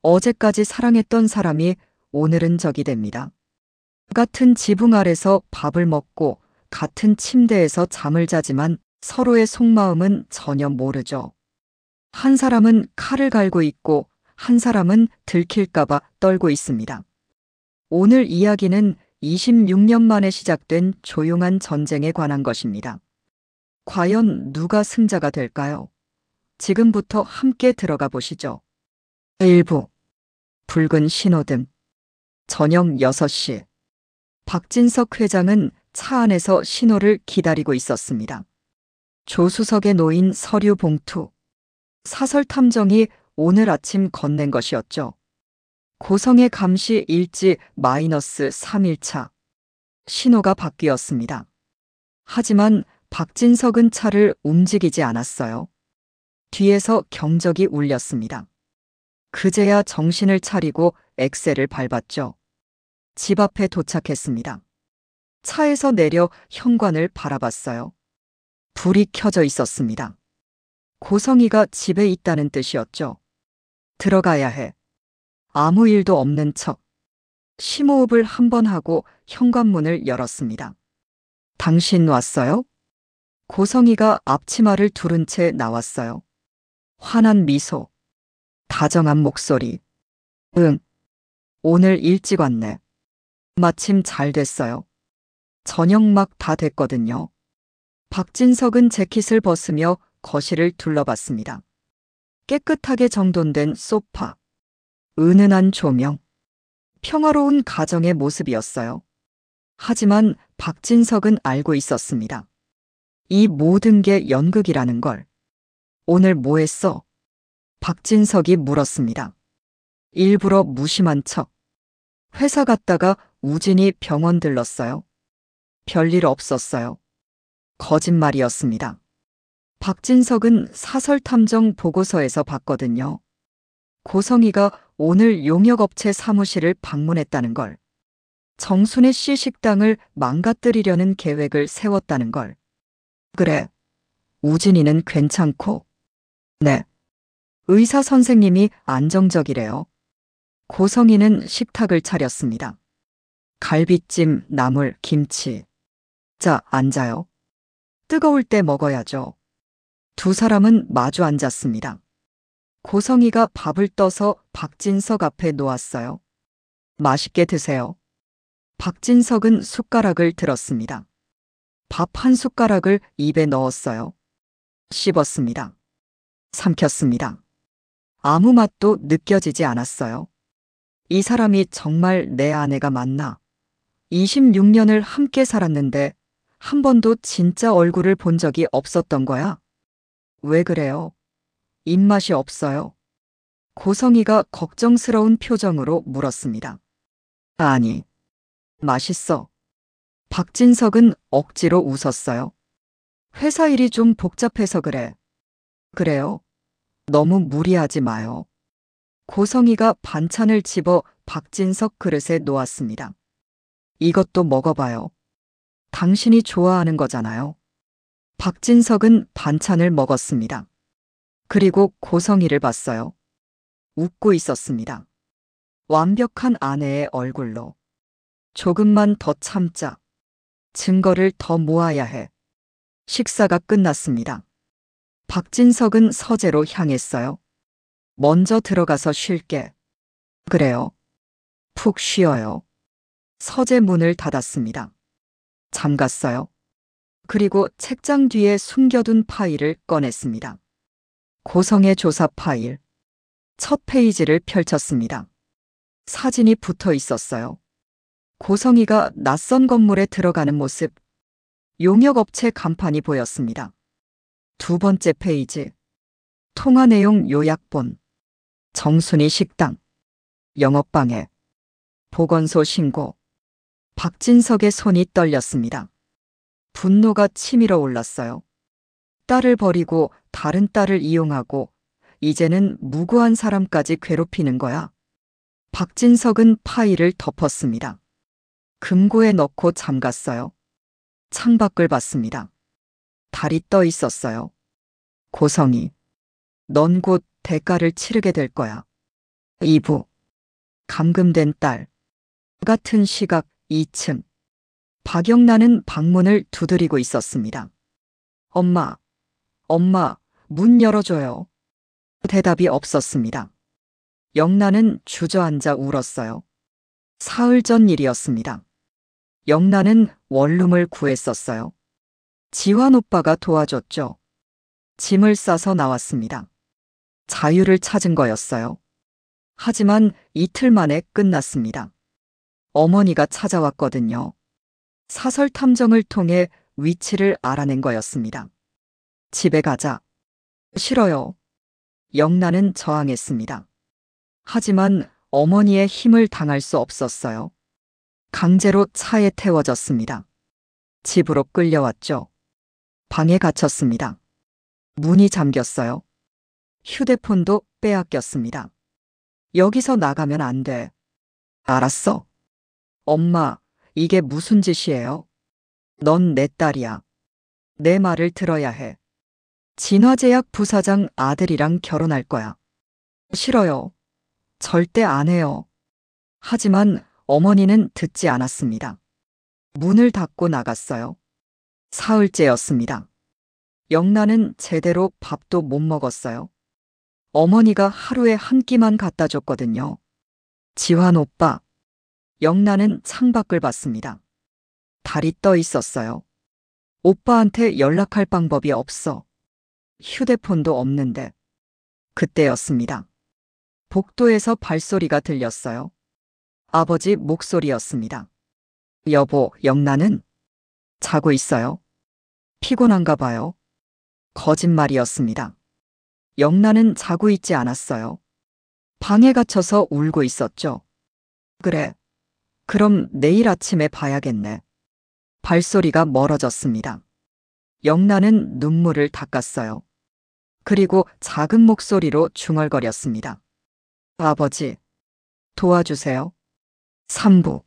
어제까지 사랑했던 사람이 오늘은 적이 됩니다. 같은 지붕 아래서 밥을 먹고 같은 침대에서 잠을 자지만 서로의 속마음은 전혀 모르죠. 한 사람은 칼을 갈고 있고 한 사람은 들킬까봐 떨고 있습니다. 오늘 이야기는 26년 만에 시작된 조용한 전쟁에 관한 것입니다. 과연 누가 승자가 될까요? 지금부터 함께 들어가 보시죠. 1부. 붉은 신호등. 저녁 6시. 박진석 회장은 차 안에서 신호를 기다리고 있었습니다. 조수석에 놓인 서류 봉투. 사설 탐정이 오늘 아침 건넨 것이었죠. 고성의 감시 일지 -3일차. 신호가 바뀌었습니다. 하지만 박진석은 차를 움직이지 않았어요. 뒤에서 경적이 울렸습니다. 그제야 정신을 차리고 엑셀을 밟았죠. 집 앞에 도착했습니다. 차에서 내려 현관을 바라봤어요. 불이 켜져 있었습니다. 고성이가 집에 있다는 뜻이었죠. 들어가야 해. 아무 일도 없는 척. 심호흡을 한 번 하고 현관문을 열었습니다. 당신 왔어요? 고성이가 앞치마를 두른 채 나왔어요. 환한 미소. 다정한 목소리. 응. 오늘 일찍 왔네. 마침 잘 됐어요. 저녁 막 다 됐거든요. 박진석은 재킷을 벗으며 거실을 둘러봤습니다. 깨끗하게 정돈된 소파. 은은한 조명. 평화로운 가정의 모습이었어요. 하지만 박진석은 알고 있었습니다. 이 모든 게 연극이라는 걸. 오늘 뭐 했어? 박진석이 물었습니다. 일부러 무심한 척. 회사 갔다가 우진이 병원 들렀어요. 별일 없었어요. 거짓말이었습니다. 박진석은 사설탐정 보고서에서 봤거든요. 고성이가 오늘 용역업체 사무실을 방문했다는 걸. 정순애 씨 식당을 망가뜨리려는 계획을 세웠다는 걸. 그래. 우진이는 괜찮고. 네. 의사 선생님이 안정적이래요. 고성이는 식탁을 차렸습니다. 갈비찜, 나물, 김치. 자, 앉아요. 뜨거울 때 먹어야죠. 두 사람은 마주 앉았습니다. 고성이가 밥을 떠서 박진석 앞에 놓았어요. 맛있게 드세요. 박진석은 숟가락을 들었습니다. 밥 한 숟가락을 입에 넣었어요. 씹었습니다. 삼켰습니다. 아무 맛도 느껴지지 않았어요. 이 사람이 정말 내 아내가 맞나? 26년을 함께 살았는데 한 번도 진짜 얼굴을 본 적이 없었던 거야? 왜 그래요? 입맛이 없어요. 고성이가 걱정스러운 표정으로 물었습니다. 아니, 맛있어. 박진석은 억지로 웃었어요. 회사 일이 좀 복잡해서 그래. 그래요? 너무 무리하지 마요. 고성이가 반찬을 집어 박진석 그릇에 놓았습니다. 이것도 먹어봐요. 당신이 좋아하는 거잖아요. 박진석은 반찬을 먹었습니다. 그리고 고성이를 봤어요. 웃고 있었습니다. 완벽한 아내의 얼굴로. 조금만 더 참자. 증거를 더 모아야 해. 식사가 끝났습니다. 박진석은 서재로 향했어요. 먼저 들어가서 쉴게. 그래요. 푹 쉬어요. 서재 문을 닫았습니다. 잠갔어요. 그리고 책장 뒤에 숨겨둔 파일을 꺼냈습니다. 고성의 조사 파일. 첫 페이지를 펼쳤습니다. 사진이 붙어 있었어요. 고성이가 낯선 건물에 들어가는 모습. 용역업체 간판이 보였습니다. 두 번째 페이지. 통화 내용 요약본. 정순이 식당. 영업방해. 보건소 신고. 박진석의 손이 떨렸습니다. 분노가 치밀어 올랐어요. 딸을 버리고 다른 딸을 이용하고 이제는 무고한 사람까지 괴롭히는 거야. 박진석은 파일을 덮었습니다. 금고에 넣고 잠갔어요. 창밖을 봤습니다. 달이 떠 있었어요. 고성이, 넌 곧 대가를 치르게 될 거야. 2부. 감금된 딸. 같은 시각 2층. 박영란은 방문을 두드리고 있었습니다. 엄마, 엄마, 문 열어줘요. 대답이 없었습니다. 영란은 주저앉아 울었어요. 사흘 전 일이었습니다. 영란은 원룸을 구했었어요. 지환 오빠가 도와줬죠. 짐을 싸서 나왔습니다. 자유를 찾은 거였어요. 하지만 이틀 만에 끝났습니다. 어머니가 찾아왔거든요. 사설 탐정을 통해 위치를 알아낸 거였습니다. 집에 가자. 싫어요. 영란은 저항했습니다. 하지만 어머니의 힘을 당할 수 없었어요. 강제로 차에 태워졌습니다. 집으로 끌려왔죠. 방에 갇혔습니다. 문이 잠겼어요. 휴대폰도 빼앗겼습니다. 여기서 나가면 안 돼. 알았어. 엄마, 이게 무슨 짓이에요? 넌 내 딸이야. 내 말을 들어야 해. 진화제약 부사장 아들이랑 결혼할 거야. 싫어요. 절대 안 해요. 하지만 어머니는 듣지 않았습니다. 문을 닫고 나갔어요. 사흘째였습니다. 영란은 제대로 밥도 못 먹었어요. 어머니가 하루에 한 끼만 갖다 줬거든요. 지환 오빠. 영란은 창밖을 봤습니다. 달이 떠 있었어요. 오빠한테 연락할 방법이 없어. 휴대폰도 없는데. 그때였습니다. 복도에서 발소리가 들렸어요. 아버지 목소리였습니다. 여보, 영란은 자고 있어요. 피곤한가 봐요. 거짓말이었습니다. 영란은 자고 있지 않았어요. 방에 갇혀서 울고 있었죠. 그래. 그럼 내일 아침에 봐야겠네. 발소리가 멀어졌습니다. 영란은 눈물을 닦았어요. 그리고 작은 목소리로 중얼거렸습니다. 아버지, 도와주세요. 3부.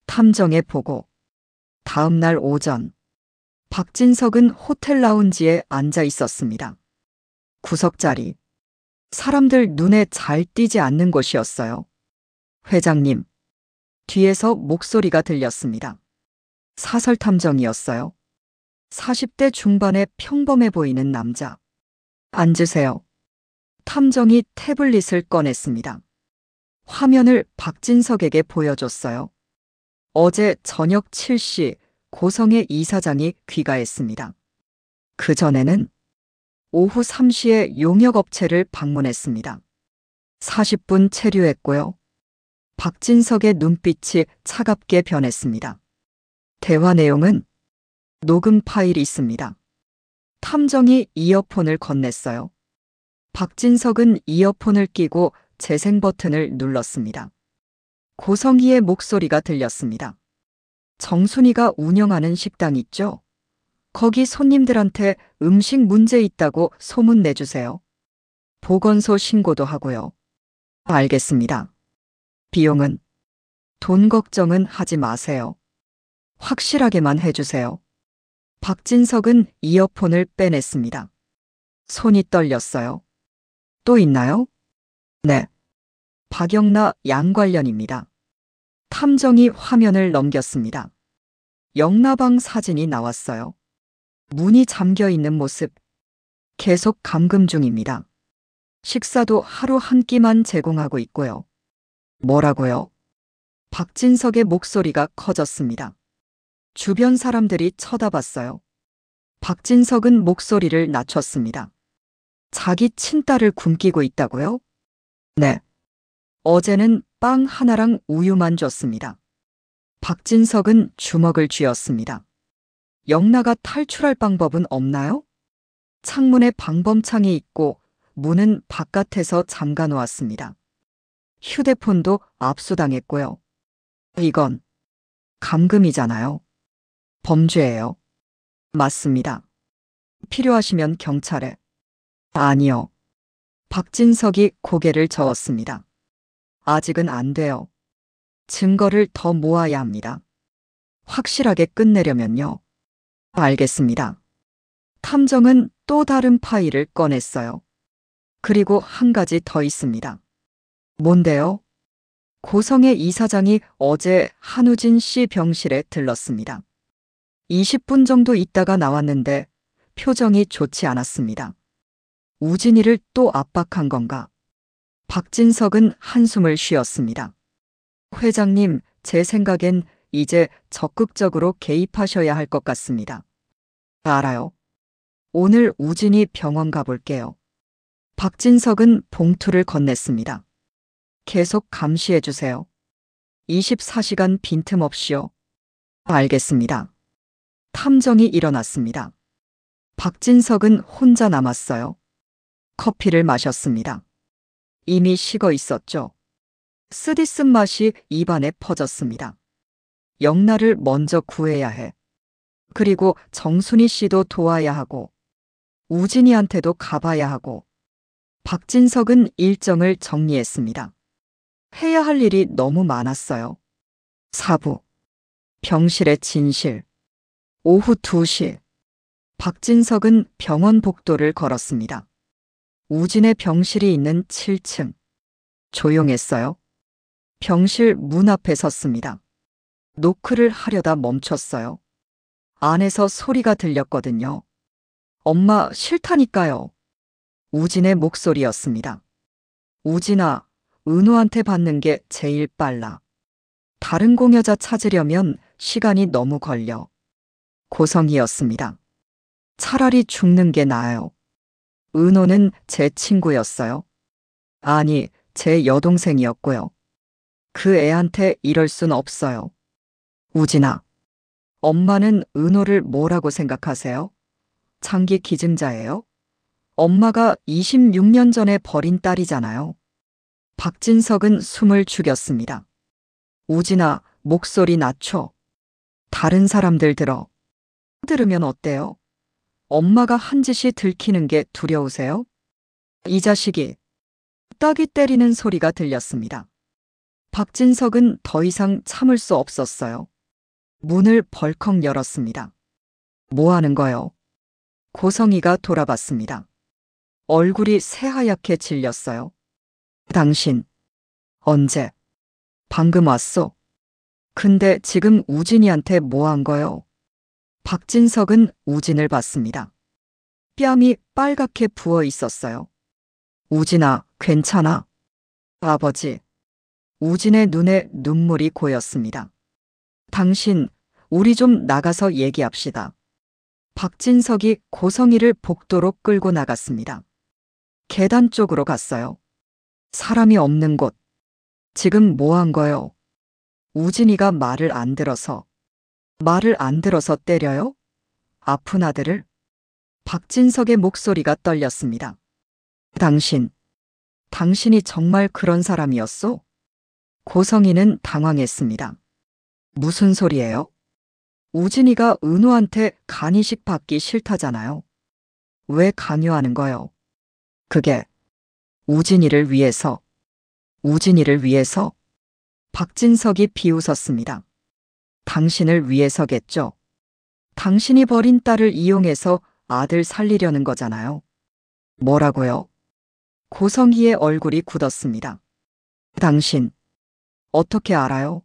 탐정의 보고. 다음 날 오전. 박진석은 호텔 라운지에 앉아 있었습니다. 구석자리. 사람들 눈에 잘 띄지 않는 곳이었어요. 회장님. 뒤에서 목소리가 들렸습니다. 사설 탐정이었어요. 40대 중반의 평범해 보이는 남자. 앉으세요. 탐정이 태블릿을 꺼냈습니다. 화면을 박진석에게 보여줬어요. 어제 저녁 7시 고성의 이사장이 귀가했습니다. 그전에는 오후 3시에 용역업체를 방문했습니다. 40분 체류했고요. 박진석의 눈빛이 차갑게 변했습니다. 대화 내용은 녹음 파일이 있습니다. 탐정이 이어폰을 건넸어요. 박진석은 이어폰을 끼고 재생 버튼을 눌렀습니다. 고성희의 목소리가 들렸습니다. 정순이가 운영하는 식당 있죠? 거기 손님들한테 음식 문제 있다고 소문 내주세요. 보건소 신고도 하고요. 알겠습니다. 비용은? 돈 걱정은 하지 마세요. 확실하게만 해주세요. 박진석은 이어폰을 빼냈습니다. 손이 떨렸어요. 또 있나요? 네. 박영나 양관련입니다. 탐정이 화면을 넘겼습니다. 영나방 사진이 나왔어요. 문이 잠겨 있는 모습. 계속 감금 중입니다. 식사도 하루 한 끼만 제공하고 있고요. 뭐라고요? 박진석의 목소리가 커졌습니다. 주변 사람들이 쳐다봤어요. 박진석은 목소리를 낮췄습니다. 자기 친딸을 굶기고 있다고요? 네. 어제는 빵 하나랑 우유만 줬습니다. 박진석은 주먹을 쥐었습니다. 영나가 탈출할 방법은 없나요? 창문에 방범창이 있고 문은 바깥에서 잠가 놓았습니다. 휴대폰도 압수당했고요. 이건 감금이잖아요. 범죄예요. 맞습니다. 필요하시면 경찰에. 아니요. 박진석이 고개를 저었습니다. 아직은 안 돼요. 증거를 더 모아야 합니다. 확실하게 끝내려면요. 알겠습니다. 탐정은 또 다른 파일을 꺼냈어요. 그리고 한 가지 더 있습니다. 뭔데요? 고성의 이사장이 어제 한우진 씨 병실에 들렀습니다. 20분 정도 있다가 나왔는데 표정이 좋지 않았습니다. 우진이를 또 압박한 건가? 박진석은 한숨을 쉬었습니다. 회장님, 제 생각엔 이제 적극적으로 개입하셔야 할 것 같습니다. 알아요. 오늘 우진이 병원 가볼게요. 박진석은 봉투를 건넸습니다. 계속 감시해 주세요. 24시간 빈틈없이요. 알겠습니다. 탐정이 일어났습니다. 박진석은 혼자 남았어요. 커피를 마셨습니다. 이미 식어 있었죠. 쓰디쓴 맛이 입안에 퍼졌습니다. 영나를 먼저 구해야 해. 그리고 정순이 씨도 도와야 하고, 우진이한테도 가봐야 하고. 박진석은 일정을 정리했습니다. 해야 할 일이 너무 많았어요. 사부. 병실의 진실. 오후 2시. 박진석은 병원 복도를 걸었습니다. 우진의 병실이 있는 7층. 조용했어요. 병실 문 앞에 섰습니다. 노크를 하려다 멈췄어요. 안에서 소리가 들렸거든요. 엄마, 싫다니까요. 우진의 목소리였습니다. 우진아, 은호한테 받는 게 제일 빨라. 다른 공여자 찾으려면 시간이 너무 걸려. 고성이었습니다. 차라리 죽는 게 나아요. 은호는 제 친구였어요. 아니, 제 여동생이었고요. 그 애한테 이럴 순 없어요. 우진아, 엄마는 은호를 뭐라고 생각하세요? 장기 기증자예요? 엄마가 26년 전에 버린 딸이잖아요. 박진석은 숨을 죽였습니다. 우진아, 목소리 낮춰. 다른 사람들 들어. 들으면 어때요? 엄마가 한 짓이 들키는 게 두려우세요? 이 자식이. 딱이 때리는 소리가 들렸습니다. 박진석은 더 이상 참을 수 없었어요. 문을 벌컥 열었습니다. 뭐 하는 거요? 고성이가 돌아봤습니다. 얼굴이 새하얗게 질렸어요. 당신, 언제? 방금 왔어. 근데 지금 우진이한테 뭐 한 거요? 박진석은 우진을 봤습니다. 뺨이 빨갛게 부어 있었어요. 우진아, 괜찮아? 아버지. 우진의 눈에 눈물이 고였습니다. 당신, 우리 좀 나가서 얘기합시다. 박진석이 고성이를 복도로 끌고 나갔습니다. 계단 쪽으로 갔어요. 사람이 없는 곳. 지금 뭐 한 거요? 우진이가 말을 안 들어서. 말을 안 들어서 때려요? 아픈 아들을? 박진석의 목소리가 떨렸습니다. 당신이 정말 그런 사람이었소? 고성이는 당황했습니다. 무슨 소리예요? 우진이가 은호한테 간이식 받기 싫다잖아요. 왜 강요하는 거요? 그게 우진이를 위해서. 우진이를 위해서? 박진석이 비웃었습니다. 당신을 위해서겠죠. 당신이 버린 딸을 이용해서 아들 살리려는 거잖아요. 뭐라고요? 고성희의 얼굴이 굳었습니다. 당신, 어떻게 알아요?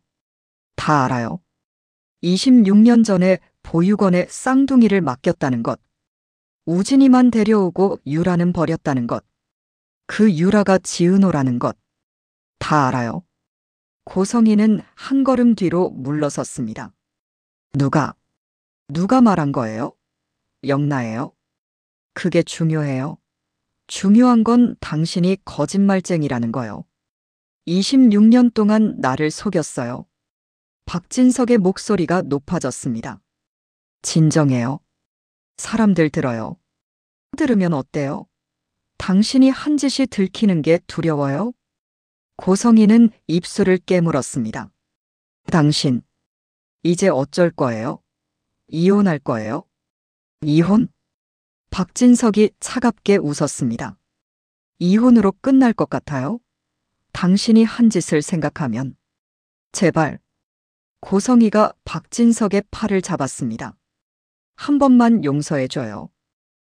다 알아요. 26년 전에 보육원에 쌍둥이를 맡겼다는 것. 우진이만 데려오고 유라는 버렸다는 것. 그 유라가 지은호라는 것. 다 알아요. 고성희는 한 걸음 뒤로 물러섰습니다. 누가 말한 거예요? 영나예요? 그게 중요해요. 중요한 건 당신이 거짓말쟁이라는 거요. 26년 동안 나를 속였어요. 박진석의 목소리가 높아졌습니다. 진정해요. 사람들 들어요. 들으면 어때요? 당신이 한 짓이 들키는 게 두려워요? 고성희는 입술을 깨물었습니다. 당신, 이제 어쩔 거예요? 이혼할 거예요? 이혼? 박진석이 차갑게 웃었습니다. 이혼으로 끝날 것 같아요? 당신이 한 짓을 생각하면. 제발. 고성희가 박진석의 팔을 잡았습니다. 한 번만 용서해줘요.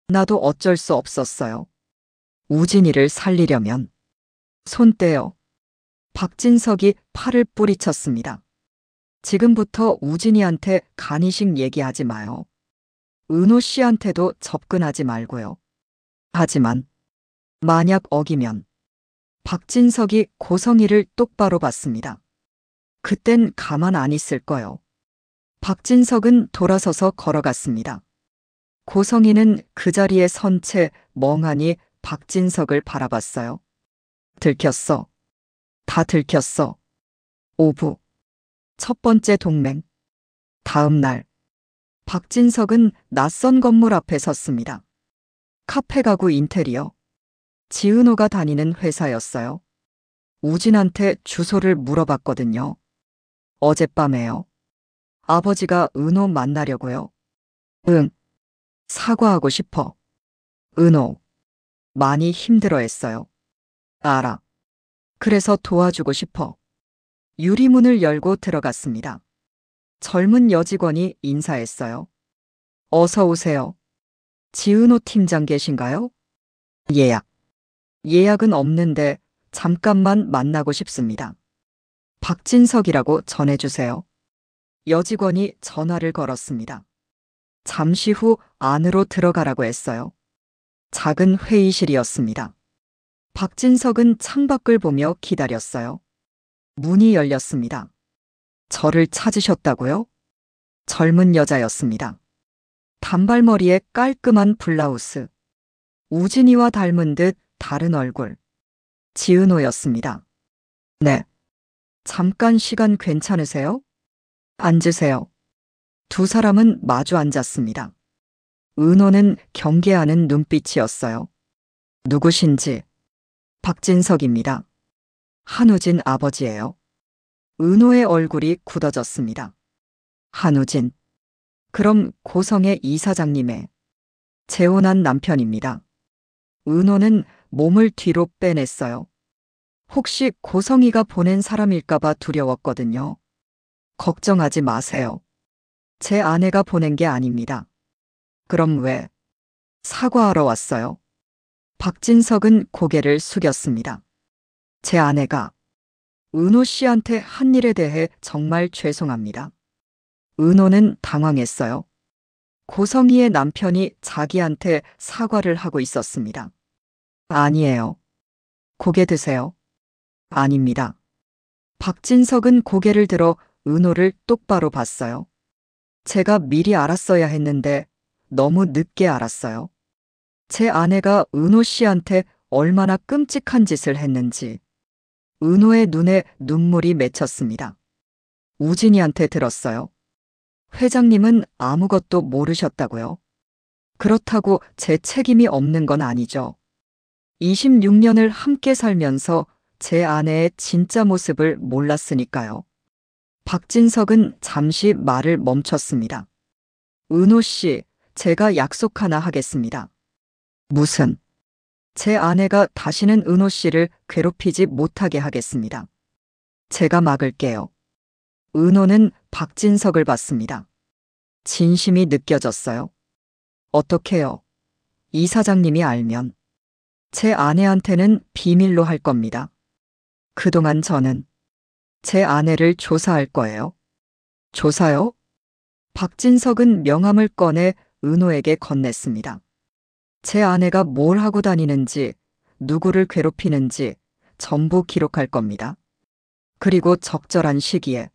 나도 어쩔 수 없었어요. 우진이를 살리려면. 손 떼요. 박진석이 팔을 뿌리쳤습니다. 지금부터 우진이한테 간이식 얘기하지 마요. 은호 씨한테도 접근하지 말고요. 하지만 만약 어기면 박진석이 고성이를 똑바로 봤습니다. 그땐 가만 안 있을 거요. 박진석은 돌아서서 걸어갔습니다. 고성이는 그 자리에 선 채 멍하니 박진석을 바라봤어요. 들켰어. 다 들켰어. 오부. 첫 번째 동맹. 다음 날, 박진석은 낯선 건물 앞에 섰습니다. 카페 가구 인테리어. 지은호가 다니는 회사였어요. 우진한테 주소를 물어봤거든요. 어젯밤에요. 아버지가 은호 만나려고요. 응. 사과하고 싶어. 은호. 많이 힘들어했어요. 알아. 그래서 도와주고 싶어. 유리문을 열고 들어갔습니다. 젊은 여직원이 인사했어요. 어서 오세요. 지은호 팀장 계신가요? 예약. 예약은 없는데 잠깐만 만나고 싶습니다. 박진석이라고 전해주세요. 여직원이 전화를 걸었습니다. 잠시 후 안으로 들어가라고 했어요. 작은 회의실이었습니다. 박진석은 창밖을 보며 기다렸어요. 문이 열렸습니다. 저를 찾으셨다고요? 젊은 여자였습니다. 단발머리에 깔끔한 블라우스. 우진이와 닮은 듯 다른 얼굴. 지은호였습니다. 네. 잠깐 시간 괜찮으세요? 앉으세요. 두 사람은 마주 앉았습니다. 은호는 경계하는 눈빛이었어요. 누구신지. 박진석입니다. 한우진 아버지예요. 은호의 얼굴이 굳어졌습니다. 한우진. 그럼 고성의 이사장님의 재혼한 남편입니다. 은호는 몸을 뒤로 빼냈어요. 혹시 고성이가 보낸 사람일까봐 두려웠거든요. 걱정하지 마세요. 제 아내가 보낸 게 아닙니다. 그럼 왜? 사과하러 왔어요. 박진석은 고개를 숙였습니다. 제 아내가 은호 씨한테 한 일에 대해 정말 죄송합니다. 은호는 당황했어요. 고성이의 남편이 자기한테 사과를 하고 있었습니다. 아니에요. 고개 드세요. 아닙니다. 박진석은 고개를 들어 은호를 똑바로 봤어요. 제가 미리 알았어야 했는데 너무 늦게 알았어요. 제 아내가 은호 씨한테 얼마나 끔찍한 짓을 했는지. 은호의 눈에 눈물이 맺혔습니다. 우진이한테 들었어요. 회장님은 아무것도 모르셨다고요. 그렇다고 제 책임이 없는 건 아니죠. 26년을 함께 살면서 제 아내의 진짜 모습을 몰랐으니까요. 박진석은 잠시 말을 멈췄습니다. 은호 씨, 제가 약속 하나 하겠습니다. 무슨? 제 아내가 다시는 은호 씨를 괴롭히지 못하게 하겠습니다. 제가 막을게요. 은호는 박진석을 봤습니다. 진심이 느껴졌어요. 어떡해요? 이 사장님이 알면 제 아내한테는 비밀로 할 겁니다. 그동안 저는 제 아내를 조사할 거예요. 조사요? 박진석은 명함을 꺼내 은호에게 건넸습니다. 제 아내가 뭘 하고 다니는지, 누구를 괴롭히는지 전부 기록할 겁니다. 그리고 적절한 시기에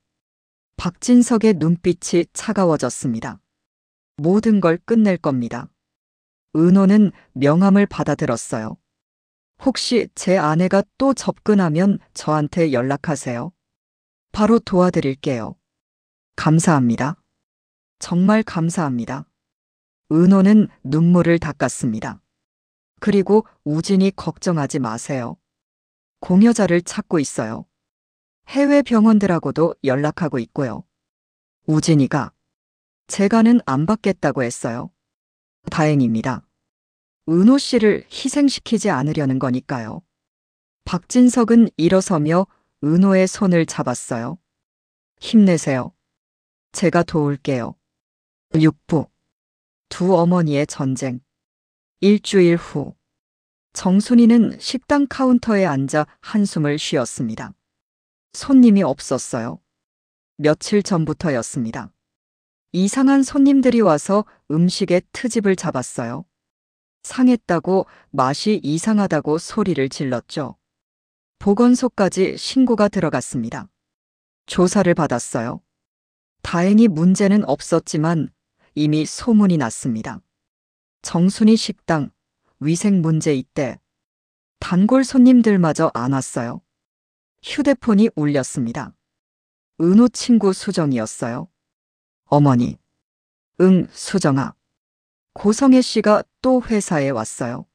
박진석의 눈빛이 차가워졌습니다. 모든 걸 끝낼 겁니다. 은호는 명함을 받아들었어요. 혹시 제 아내가 또 접근하면 저한테 연락하세요. 바로 도와드릴게요. 감사합니다. 정말 감사합니다. 은호는 눈물을 닦았습니다. 그리고 우진이 걱정하지 마세요. 공여자를 찾고 있어요. 해외 병원들하고도 연락하고 있고요. 우진이가 제가는 안 받겠다고 했어요. 다행입니다. 은호 씨를 희생시키지 않으려는 거니까요. 박진석은 일어서며 은호의 손을 잡았어요. 힘내세요. 제가 도울게요. 6부. 두 어머니의 전쟁. 일주일 후. 정순이는 식당 카운터에 앉아 한숨을 쉬었습니다. 손님이 없었어요. 며칠 전부터였습니다. 이상한 손님들이 와서 음식에 트집을 잡았어요. 상했다고, 맛이 이상하다고 소리를 질렀죠. 보건소까지 신고가 들어갔습니다. 조사를 받았어요. 다행히 문제는 없었지만 이미 소문이 났습니다. 정순이 식당, 위생 문제 있대. 단골 손님들마저 안 왔어요. 휴대폰이 울렸습니다. 은호 친구 수정이었어요. 어머니. 응, 수정아. 고성애 씨가 또 회사에 왔어요.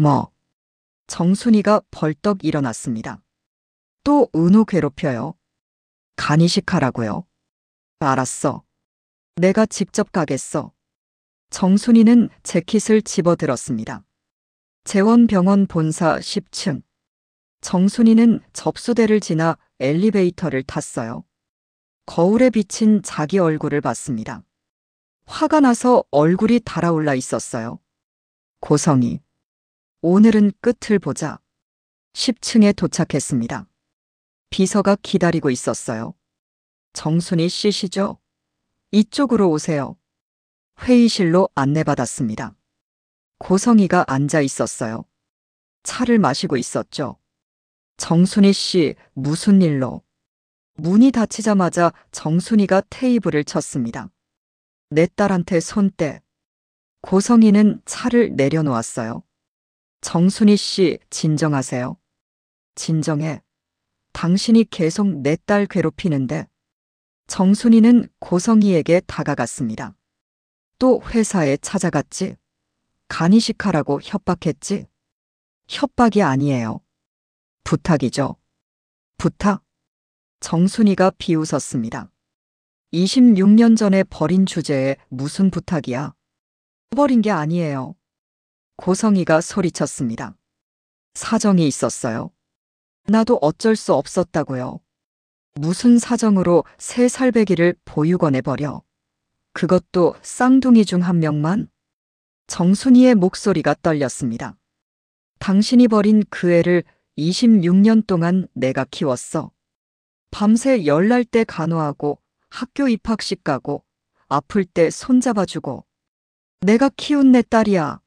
뭐? 정순이가 벌떡 일어났습니다. 또 은호 괴롭혀요. 간이식하라고요. 알았어. 내가 직접 가겠어. 정순이는 재킷을 집어들었습니다. 재원병원 본사 10층. 정순이는 접수대를 지나 엘리베이터를 탔어요. 거울에 비친 자기 얼굴을 봤습니다. 화가 나서 얼굴이 달아올라 있었어요. 고성이. 오늘은 끝을 보자. 10층에 도착했습니다. 비서가 기다리고 있었어요. 정순이 씨시죠? 이쪽으로 오세요. 회의실로 안내받았습니다. 고성이가 앉아 있었어요. 차를 마시고 있었죠. 정순이 씨, 무슨 일로? 문이 닫히자마자 정순이가 테이블을 쳤습니다. 내 딸한테 손대. 고성이는 차를 내려놓았어요. 정순이 씨, 진정하세요. 진정해. 당신이 계속 내 딸 괴롭히는데. 정순이는 고성이에게 다가갔습니다. 또 회사에 찾아갔지? 간이식하라고 협박했지? 협박이 아니에요. 부탁이죠. 부탁? 정순이가 비웃었습니다. 26년 전에 버린 주제에 무슨 부탁이야? 버린 게 아니에요. 고성이가 소리쳤습니다. 사정이 있었어요. 나도 어쩔 수 없었다고요. 무슨 사정으로 새 살배기를 보육원에 버려? 그것도 쌍둥이 중 한 명만? 정순이의 목소리가 떨렸습니다. 당신이 버린 그 애를 26년 동안 내가 키웠어. 밤새 열날 때 간호하고 학교 입학식 가고 아플 때 손잡아주고 내가 키운 내 딸이야.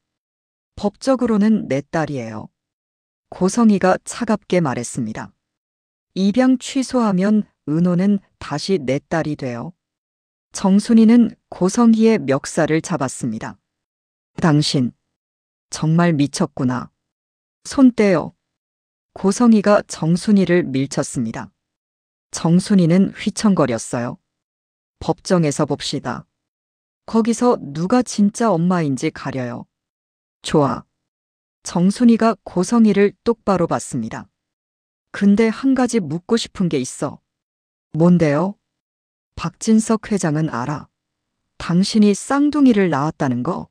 법적으로는 내 딸이에요. 고성이가 차갑게 말했습니다. 입양 취소하면 은호는 다시 내 딸이 돼요. 정순이는 고성희의 멱살을 잡았습니다. 당신, 정말 미쳤구나. 손 떼요. 고성희가 정순이를 밀쳤습니다. 정순이는 휘청거렸어요. 법정에서 봅시다. 거기서 누가 진짜 엄마인지 가려요. 좋아. 정순이가 고성희를 똑바로 봤습니다. 근데 한 가지 묻고 싶은 게 있어. 뭔데요? 박진석 회장은 알아. 당신이 쌍둥이를 낳았다는 거,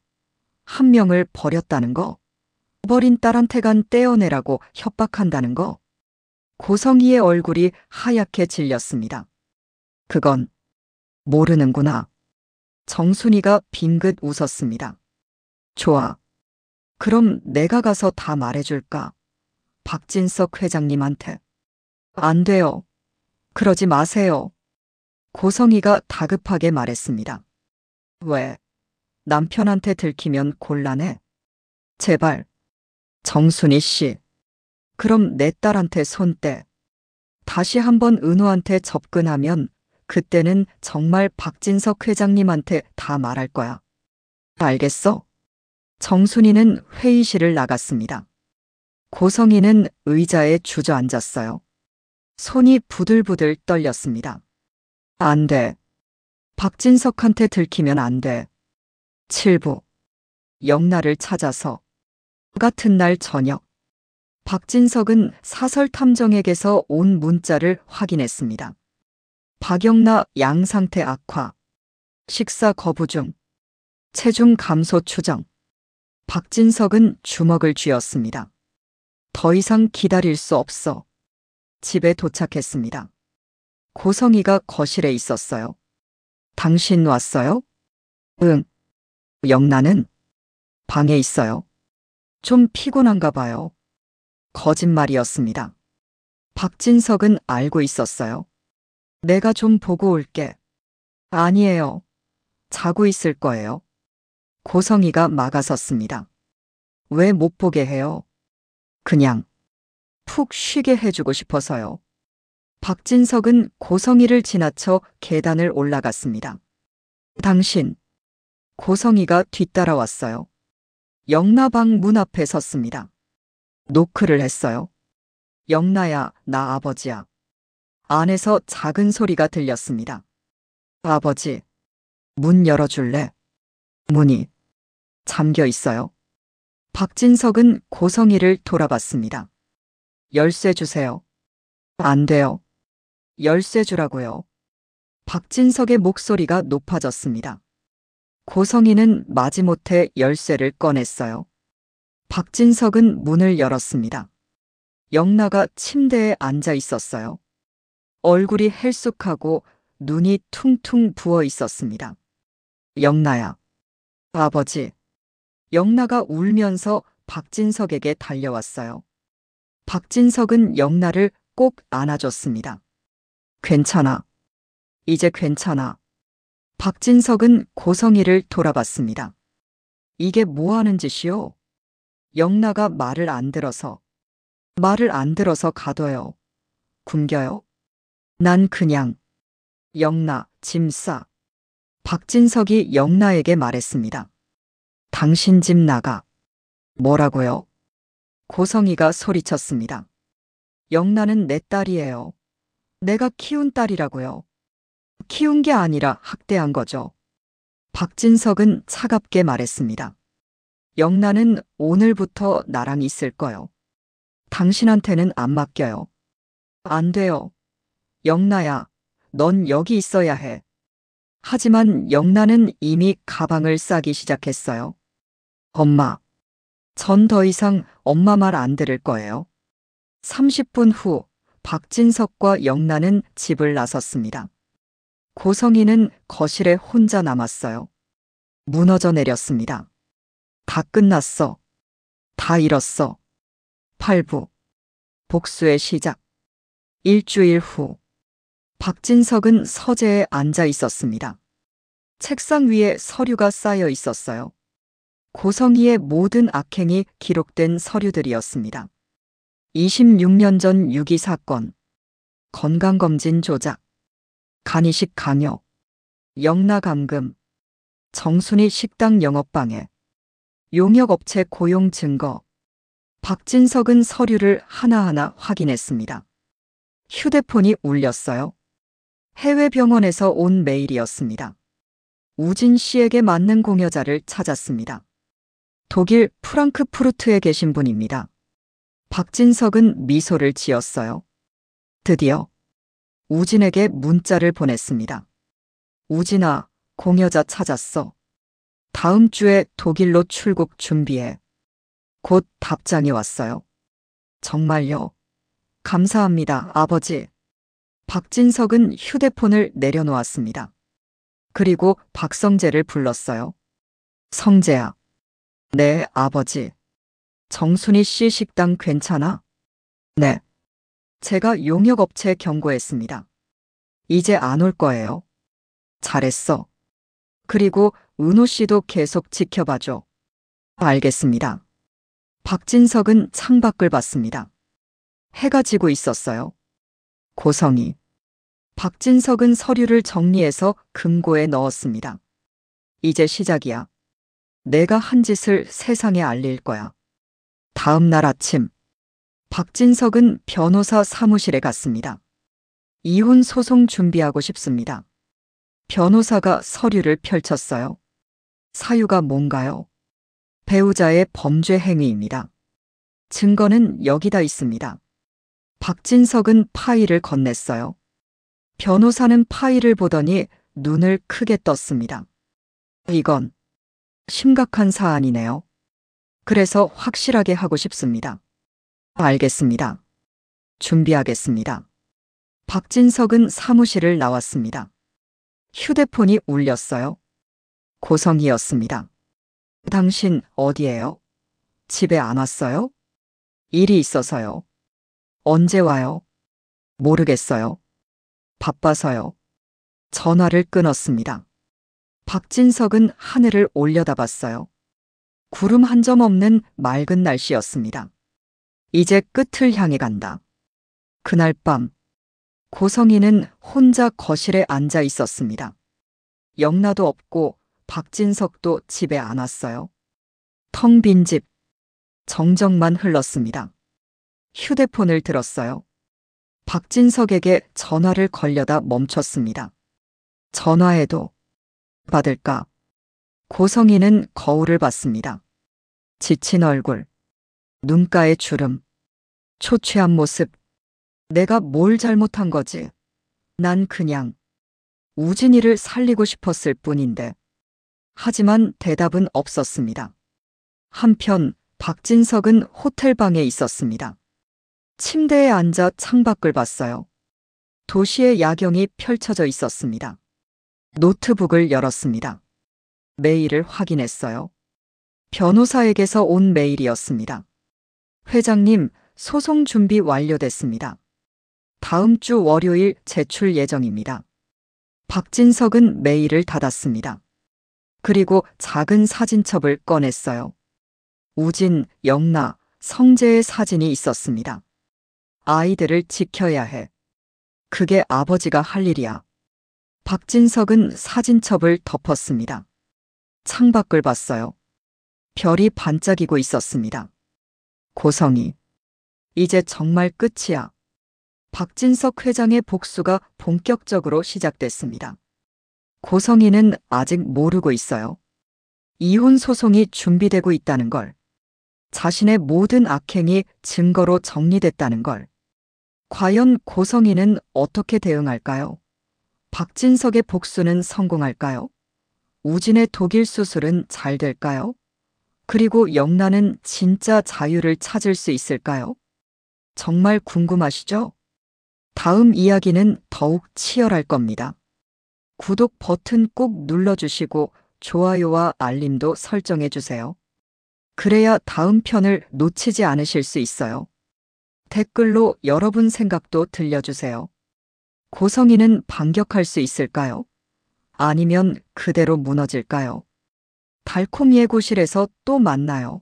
한 명을 버렸다는 거, 버린 딸한테 간 떼어내라고 협박한다는 거. 고성희의 얼굴이 하얗게 질렸습니다. 그건 모르는구나. 정순이가 빙긋 웃었습니다. 좋아. 그럼 내가 가서 다 말해줄까? 박진석 회장님한테. 안 돼요. 그러지 마세요. 고성희가 다급하게 말했습니다. 왜? 남편한테 들키면 곤란해. 제발. 정순이 씨. 그럼 내 딸한테 손 떼. 다시 한번 은호한테 접근하면 그때는 정말 박진석 회장님한테 다 말할 거야. 알겠어? 정순이는 회의실을 나갔습니다. 고성희는 의자에 주저앉았어요. 손이 부들부들 떨렸습니다. 안 돼. 박진석한테 들키면 안 돼. 7부. 영나를 찾아서. 같은 날 저녁. 박진석은 사설탐정에게서 온 문자를 확인했습니다. 박영나 양 상태 악화. 식사 거부 중. 체중 감소 추정. 박진석은 주먹을 쥐었습니다. 더 이상 기다릴 수 없어. 집에 도착했습니다. 고성희가 거실에 있었어요. 당신 왔어요? 응. 영나는 방에 있어요. 좀 피곤한가 봐요. 거짓말이었습니다. 박진석은 알고 있었어요. 내가 좀 보고 올게. 아니에요. 자고 있을 거예요. 고성이가 막아섰습니다. 왜 못 보게 해요? 그냥 푹 쉬게 해주고 싶어서요. 박진석은 고성이를 지나쳐 계단을 올라갔습니다. 당신, 고성이가 뒤따라왔어요. 영나방 문 앞에 섰습니다. 노크를 했어요. 영나야, 나 아버지야. 안에서 작은 소리가 들렸습니다. 아버지, 문 열어줄래? 문이 잠겨 있어요. 박진석은 고성이를 돌아봤습니다. 열쇠 주세요. 안 돼요. 열쇠 주라고요. 박진석의 목소리가 높아졌습니다. 고성이는 마지못해 열쇠를 꺼냈어요. 박진석은 문을 열었습니다. 영나가 침대에 앉아 있었어요. 얼굴이 헬쑥하고 눈이 퉁퉁 부어 있었습니다. 영나야. 아버지. 영나가 울면서 박진석에게 달려왔어요. 박진석은 영나를 꼭 안아줬습니다. 괜찮아. 이제 괜찮아. 박진석은 고성이를 돌아봤습니다. 이게 뭐 하는 짓이요? 영나가 말을 안 들어서 가둬요. 굶겨요? 난 그냥. 영나, 짐 싸. 박진석이 영나에게 말했습니다. 당신 집 나가. 뭐라고요? 고성이가 소리쳤습니다. 영나는 내 딸이에요. 내가 키운 딸이라고요. 키운 게 아니라 학대한 거죠. 박진석은 차갑게 말했습니다. 영나는 오늘부터 나랑 있을 거요. 당신한테는 안 맡겨요. 안 돼요. 영나야, 넌 여기 있어야 해. 하지만 영나는 이미 가방을 싸기 시작했어요. 엄마, 전 더 이상 엄마 말 안 들을 거예요. 30분 후 박진석과 영나는 집을 나섰습니다. 고성이는 거실에 혼자 남았어요. 무너져 내렸습니다. 다 끝났어. 다 잃었어. 8부. 복수의 시작. 일주일 후. 박진석은 서재에 앉아 있었습니다. 책상 위에 서류가 쌓여 있었어요. 고성이의 모든 악행이 기록된 서류들이었습니다. 26년 전 유기 사건, 건강검진 조작, 간이식 강요, 영나 감금, 정순이 식당 영업방해, 용역업체 고용 증거. 박진석은 서류를 하나하나 확인했습니다. 휴대폰이 울렸어요. 해외 병원에서 온 메일이었습니다. 우진 씨에게 맞는 공여자를 찾았습니다. 독일 프랑크푸르트에 계신 분입니다. 박진석은 미소를 지었어요. 드디어 우진에게 문자를 보냈습니다. 우진아, 공여자 찾았어. 다음 주에 독일로 출국 준비해. 곧 답장이 왔어요. 정말요? 감사합니다, 아버지. 박진석은 휴대폰을 내려놓았습니다. 그리고 박성재를 불렀어요. 성재야. 네, 아버지. 정순이 씨 식당 괜찮아? 네. 제가 용역업체에 경고했습니다. 이제 안 올 거예요. 잘했어. 그리고 은호 씨도 계속 지켜봐줘. 알겠습니다. 박진석은 창밖을 봤습니다. 해가 지고 있었어요. 고성이. 박진석은 서류를 정리해서 금고에 넣었습니다. 이제 시작이야. 내가 한 짓을 세상에 알릴 거야. 다음 날 아침, 박진석은 변호사 사무실에 갔습니다. 이혼 소송 준비하고 싶습니다. 변호사가 서류를 펼쳤어요. 사유가 뭔가요? 배우자의 범죄 행위입니다. 증거는 여기다 있습니다. 박진석은 파일을 건넸어요. 변호사는 파일을 보더니 눈을 크게 떴습니다. 이건 심각한 사안이네요. 그래서 확실하게 하고 싶습니다. 알겠습니다. 준비하겠습니다. 박진석은 사무실을 나왔습니다. 휴대폰이 울렸어요. 고성이었습니다. 당신 어디에요? 집에 안 왔어요? 일이 있어서요. 언제 와요? 모르겠어요. 바빠서요. 전화를 끊었습니다. 박진석은 하늘을 올려다봤어요. 구름 한 점 없는 맑은 날씨였습니다. 이제 끝을 향해 간다. 그날 밤, 고성이는 혼자 거실에 앉아 있었습니다. 영라도 없고 박진석도 집에 안 왔어요. 텅 빈 집, 정적만 흘렀습니다. 휴대폰을 들었어요. 박진석에게 전화를 걸려다 멈췄습니다. 전화해도 받을까? 고성이는 거울을 봤습니다. 지친 얼굴, 눈가에 주름, 초췌한 모습. 내가 뭘 잘못한 거지? 난 그냥 우진이를 살리고 싶었을 뿐인데. 하지만 대답은 없었습니다. 한편 박진석은 호텔방에 있었습니다. 침대에 앉아 창밖을 봤어요. 도시의 야경이 펼쳐져 있었습니다. 노트북을 열었습니다. 메일을 확인했어요. 변호사에게서 온 메일이었습니다. 회장님, 소송 준비 완료됐습니다. 다음 주 월요일 제출 예정입니다. 박진석은 메일을 닫았습니다. 그리고 작은 사진첩을 꺼냈어요. 우진, 영나, 성재의 사진이 있었습니다. 아이들을 지켜야 해. 그게 아버지가 할 일이야. 박진석은 사진첩을 덮었습니다. 창밖을 봤어요. 별이 반짝이고 있었습니다. 고성이, 이제 정말 끝이야. 박진석 회장의 복수가 본격적으로 시작됐습니다. 고성이는 아직 모르고 있어요. 이혼 소송이 준비되고 있다는 걸. 자신의 모든 악행이 증거로 정리됐다는 걸. 과연 고성이는 어떻게 대응할까요? 박진석의 복수는 성공할까요? 우진의 독일 수술은 잘 될까요? 그리고 영란은 진짜 자유를 찾을 수 있을까요? 정말 궁금하시죠? 다음 이야기는 더욱 치열할 겁니다. 구독 버튼 꼭 눌러주시고 좋아요와 알림도 설정해주세요. 그래야 다음 편을 놓치지 않으실 수 있어요. 댓글로 여러분 생각도 들려주세요. 고성이는 반격할 수 있을까요? 아니면 그대로 무너질까요? 달콤이의 고실에서 또 만나요.